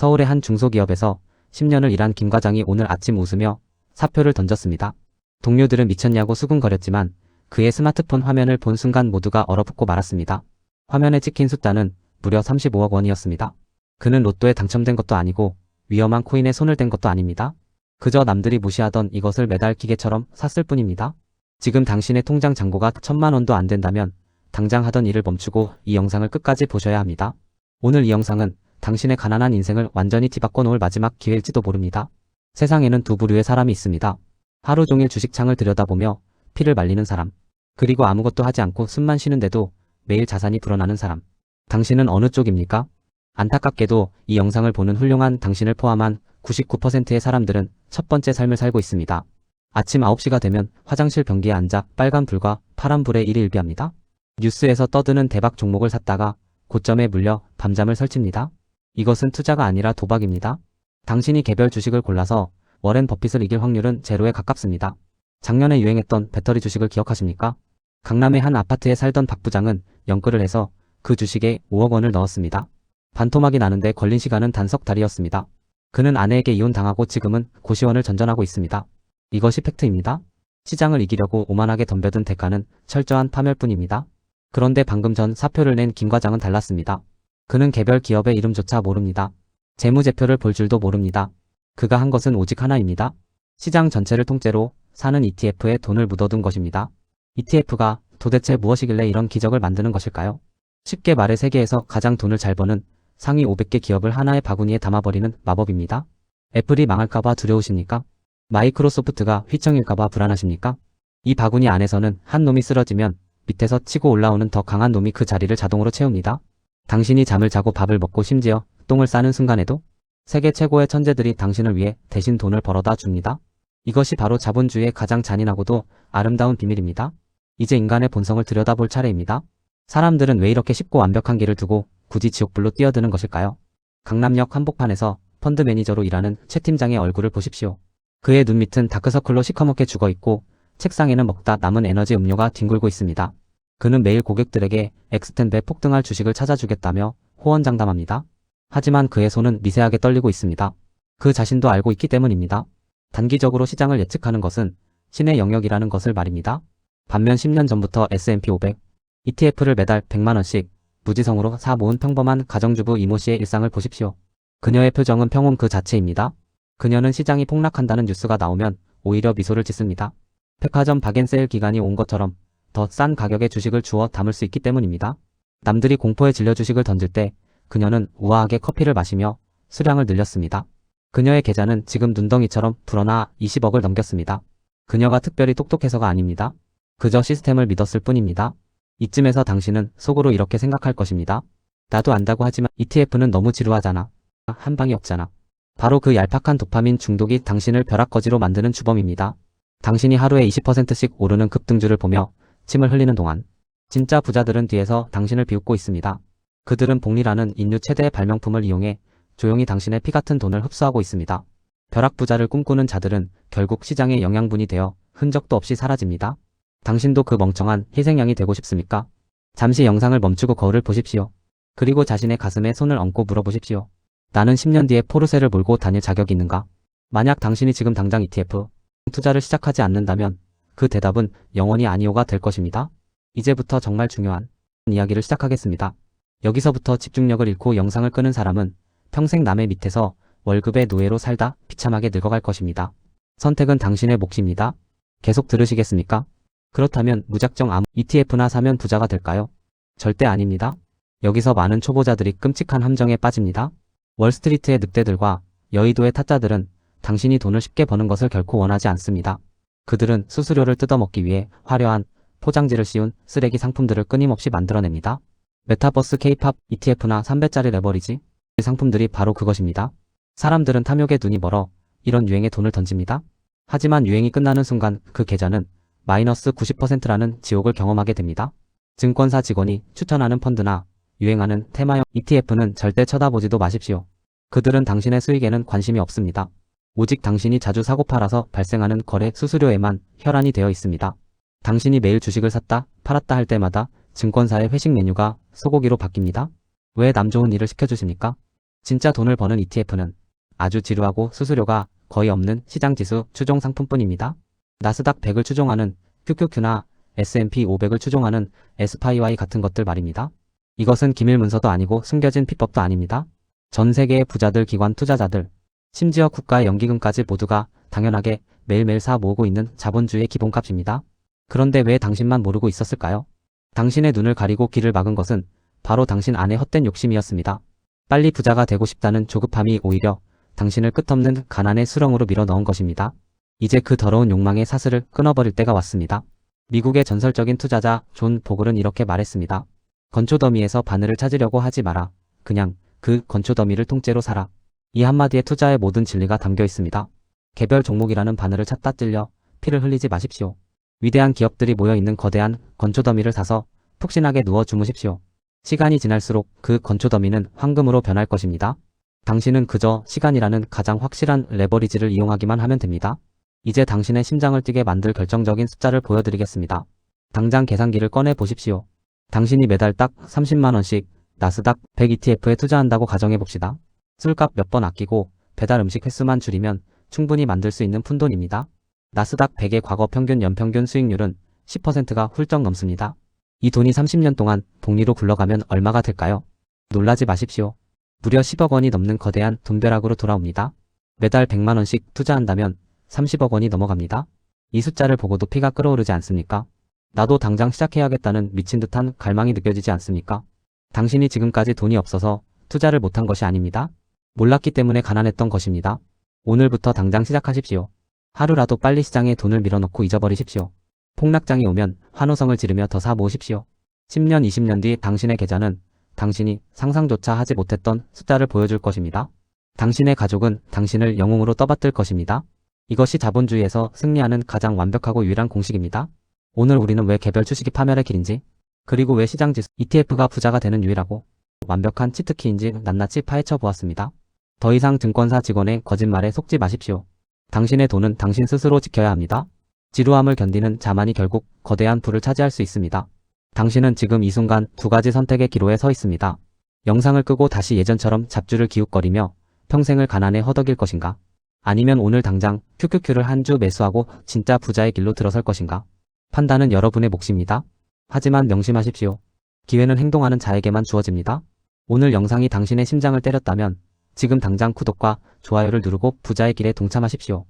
서울의 한 중소기업에서 10년을 일한 김 과장이 오늘 아침 웃으며 사표를 던졌습니다. 동료들은 미쳤냐고 수군거렸지만 그의 스마트폰 화면을 본 순간 모두가 얼어붙고 말았습니다. 화면에 찍힌 숫자는 무려 35억 원이었습니다. 그는 로또에 당첨된 것도 아니고 위험한 코인에 손을 댄 것도 아닙니다. 그저 남들이 무시하던 이것을 매달 기계처럼 샀을 뿐입니다. 지금 당신의 통장 잔고가 1,000만 원도 안 된다면 당장 하던 일을 멈추고 이 영상을 끝까지 보셔야 합니다. 오늘 이 영상은 당신의 가난한 인생을 완전히 뒤바꿔 놓을 마지막 기회일지도 모릅니다. 세상에는 두 부류의 사람이 있습니다. 하루 종일 주식창을 들여다보며 피를 말리는 사람, 그리고 아무것도 하지 않고 숨만 쉬는데도 매일 자산이 불어나는 사람. 당신은 어느 쪽입니까? 안타깝게도 이 영상을 보는 훌륭한 당신을 포함한 99%의 사람들은 첫 번째 삶을 살고 있습니다. 아침 9시가 되면 화장실 변기에 앉아 빨간 불과 파란 불에 일희일비합니다. 뉴스에서 떠드는 대박 종목을 샀다가 고점에 물려 밤잠을 설칩니다. 이것은 투자가 아니라 도박입니다. 당신이 개별 주식을 골라서 워렌 버핏을 이길 확률은 제로에 가깝습니다. 작년에 유행했던 배터리 주식을 기억하십니까? 강남의 한 아파트에 살던 박 부장은 연끌을 해서 그 주식에 5억 원을 넣었습니다. 반토막이 나는데 걸린 시간은 단 석 달이었습니다. 그는 아내에게 이혼당하고 지금은 고시원을 전전하고 있습니다. 이것이 팩트입니다. 시장을 이기려고 오만하게 덤벼든 대가는 철저한 파멸뿐입니다. 그런데 방금 전 사표를 낸 김 과장은 달랐습니다. 그는 개별 기업의 이름조차 모릅니다. 재무제표를 볼 줄도 모릅니다. 그가 한 것은 오직 하나입니다. 시장 전체를 통째로 사는 ETF에 돈을 묻어둔 것입니다. ETF가 도대체 무엇이길래 이런 기적을 만드는 것일까요? 쉽게 말해 세계에서 가장 돈을 잘 버는 상위 500개 기업을 하나의 바구니에 담아버리는 마법입니다. 애플이 망할까봐 두려우십니까? 마이크로소프트가 휘청일까봐 불안하십니까? 이 바구니 안에서는 한 놈이 쓰러지면 밑에서 치고 올라오는 더 강한 놈이 그 자리를 자동으로 채웁니다. 당신이 잠을 자고 밥을 먹고 심지어 똥을 싸는 순간에도 세계 최고의 천재들이 당신을 위해 대신 돈을 벌어다 줍니다. 이것이 바로 자본주의의 가장 잔인하고도 아름다운 비밀입니다. 이제 인간의 본성을 들여다볼 차례입니다. 사람들은 왜 이렇게 쉽고 완벽한 길을 두고 굳이 지옥불로 뛰어드는 것일까요? 강남역 한복판에서 펀드 매니저로 일하는 최 팀장의 얼굴을 보십시오. 그의 눈 밑은 다크서클로 시커멓게 죽어있고 책상에는 먹다 남은 에너지 음료가 뒹굴고 있습니다. 그는 매일 고객들에게 엑스텐배 폭등할 주식을 찾아주겠다며 호언장담합니다. 하지만 그의 손은 미세하게 떨리고 있습니다. 그 자신도 알고 있기 때문입니다. 단기적으로 시장을 예측하는 것은 신의 영역이라는 것을 말입니다. 반면 10년 전부터 S&P 500, ETF를 매달 100만원씩 무지성으로 사 모은 평범한 가정주부 이모 씨의 일상을 보십시오. 그녀의 표정은 평온 그 자체입니다. 그녀는 시장이 폭락한다는 뉴스가 나오면 오히려 미소를 짓습니다. 백화점 박앤세일 기간이 온 것처럼 더 싼 가격의 주식을 주워 담을 수 있기 때문입니다. 남들이 공포에 질려 주식을 던질 때 그녀는 우아하게 커피를 마시며 수량을 늘렸습니다. 그녀의 계좌는 지금 눈덩이처럼 불어나 20억을 넘겼습니다. 그녀가 특별히 똑똑해서가 아닙니다. 그저 시스템을 믿었을 뿐입니다. 이쯤에서 당신은 속으로 이렇게 생각할 것입니다. 나도 안다고 하지만 ETF는 너무 지루하잖아. 한 방이 없잖아. 바로 그 얄팍한 도파민 중독이 당신을 벼락거지로 만드는 주범입니다. 당신이 하루에 20%씩 오르는 급등주를 보며 침을 흘리는 동안 진짜 부자들은 뒤에서 당신을 비웃고 있습니다. 그들은 복리라는 인류 최대의 발명품을 이용해 조용히 당신의 피 같은 돈을 흡수하고 있습니다. 벼락부자를 꿈꾸는 자들은 결국 시장의 영양분이 되어 흔적도 없이 사라집니다. 당신도 그 멍청한 희생양이 되고 싶습니까? 잠시 영상을 멈추고 거울을 보십시오. 그리고 자신의 가슴에 손을 얹고 물어보십시오. 나는 10년 뒤에 포르쉐를 몰고 다닐 자격이 있는가? 만약 당신이 지금 당장 ETF 투자를 시작하지 않는다면 그 대답은 영원히 아니오가 될 것입니다. 이제부터 정말 중요한 이야기를 시작하겠습니다. 여기서부터 집중력을 잃고 영상을 끄는 사람은 평생 남의 밑에서 월급의 노예로 살다 비참하게 늙어갈 것입니다. 선택은 당신의 몫입니다. 계속 들으시겠습니까? 그렇다면 무작정 아무 ETF나 사면 부자가 될까요? 절대 아닙니다. 여기서 많은 초보자들이 끔찍한 함정에 빠집니다. 월스트리트의 늑대들과 여의도의 타짜들은 당신이 돈을 쉽게 버는 것을 결코 원하지 않습니다. 그들은 수수료를 뜯어먹기 위해 화려한 포장지를 씌운 쓰레기 상품들을 끊임없이 만들어냅니다. 메타버스 K-팝 ETF나 3배짜리 레버리지 상품들이 바로 그것입니다. 사람들은 탐욕에 눈이 멀어 이런 유행에 돈을 던집니다. 하지만 유행이 끝나는 순간 그 계좌는 마이너스 90%라는 지옥을 경험하게 됩니다. 증권사 직원이 추천하는 펀드나 유행하는 테마형 ETF는 절대 쳐다보지도 마십시오. 그들은 당신의 수익에는 관심이 없습니다. 오직 당신이 자주 사고 팔아서 발생하는 거래 수수료에만 혈안이 되어 있습니다. 당신이 매일 주식을 샀다 팔았다 할 때마다 증권사의 회식 메뉴가 소고기로 바뀝니다. 왜 남 좋은 일을 시켜주십니까? 진짜 돈을 버는 ETF는 아주 지루하고 수수료가 거의 없는 시장지수 추종 상품뿐입니다. 나스닥 100을 추종하는 QQQ나 S&P 500을 추종하는 SPY 같은 것들 말입니다. 이것은 기밀 문서도 아니고 숨겨진 비법도 아닙니다. 전 세계의 부자들, 기관 투자자들, 심지어 국가의 연기금까지 모두가 당연하게 매일매일 사 모으고 있는 자본주의의 기본값입니다. 그런데 왜 당신만 모르고 있었을까요? 당신의 눈을 가리고 귀를 막은 것은 바로 당신 안의 헛된 욕심이었습니다. 빨리 부자가 되고 싶다는 조급함이 오히려 당신을 끝없는 가난의 수렁으로 밀어 넣은 것입니다. 이제 그 더러운 욕망의 사슬을 끊어버릴 때가 왔습니다. 미국의 전설적인 투자자 존 보글은 이렇게 말했습니다. 건초더미에서 바늘을 찾으려고 하지 마라. 그냥 그 건초더미를 통째로 사라. 이 한마디에 투자의 모든 진리가 담겨 있습니다. 개별 종목이라는 바늘을 찾다 찔려 피를 흘리지 마십시오. 위대한 기업들이 모여있는 거대한 건초더미를 사서 푹신하게 누워 주무십시오. 시간이 지날수록 그 건초더미는 황금으로 변할 것입니다. 당신은 그저 시간이라는 가장 확실한 레버리지를 이용하기만 하면 됩니다. 이제 당신의 심장을 뛰게 만들 결정적인 숫자를 보여드리겠습니다. 당장 계산기를 꺼내 보십시오. 당신이 매달 딱 30만원씩 나스닥 100 ETF에 투자한다고 가정해봅시다. 술값 몇 번 아끼고 배달 음식 횟수만 줄이면 충분히 만들 수 있는 푼돈입니다. 나스닥 100의 과거 평균 연평균 수익률은 10%가 훌쩍 넘습니다. 이 돈이 30년 동안 복리로 굴러가면 얼마가 될까요? 놀라지 마십시오. 무려 10억 원이 넘는 거대한 돈벼락으로 돌아옵니다. 매달 100만원씩 투자한다면 30억 원이 넘어갑니다. 이 숫자를 보고도 피가 끓어오르지 않습니까? 나도 당장 시작해야겠다는 미친 듯한 갈망이 느껴지지 않습니까? 당신이 지금까지 돈이 없어서 투자를 못한 것이 아닙니다. 몰랐기 때문에 가난했던 것입니다. 오늘부터 당장 시작하십시오. 하루라도 빨리 시장에 돈을 밀어넣고 잊어버리십시오. 폭락장이 오면 환호성을 지르며 더 사 모으십시오. 10년, 20년 뒤 당신의 계좌는 당신이 상상조차 하지 못했던 숫자를 보여줄 것입니다. 당신의 가족은 당신을 영웅으로 떠받들 것입니다. 이것이 자본주의에서 승리하는 가장 완벽하고 유일한 공식입니다. 오늘 우리는 왜 개별 주식이 파멸의 길인지, 그리고 왜 시장지수 ETF가 부자가 되는 유일하고 완벽한 치트키인지 낱낱이 파헤쳐 보았습니다. 더 이상 증권사 직원의 거짓말에 속지 마십시오. 당신의 돈은 당신 스스로 지켜야 합니다. 지루함을 견디는 자만이 결국 거대한 부를 차지할 수 있습니다. 당신은 지금 이 순간 두 가지 선택의 기로에 서 있습니다. 영상을 끄고 다시 예전처럼 잡주를 기웃거리며 평생을 가난에 허덕일 것인가? 아니면 오늘 당장 QQQ를 한 주 매수하고 진짜 부자의 길로 들어설 것인가? 판단은 여러분의 몫입니다. 하지만 명심하십시오. 기회는 행동하는 자에게만 주어집니다. 오늘 영상이 당신의 심장을 때렸다면 지금 당장 구독과 좋아요를 누르고 부자의 길에 동참하십시오.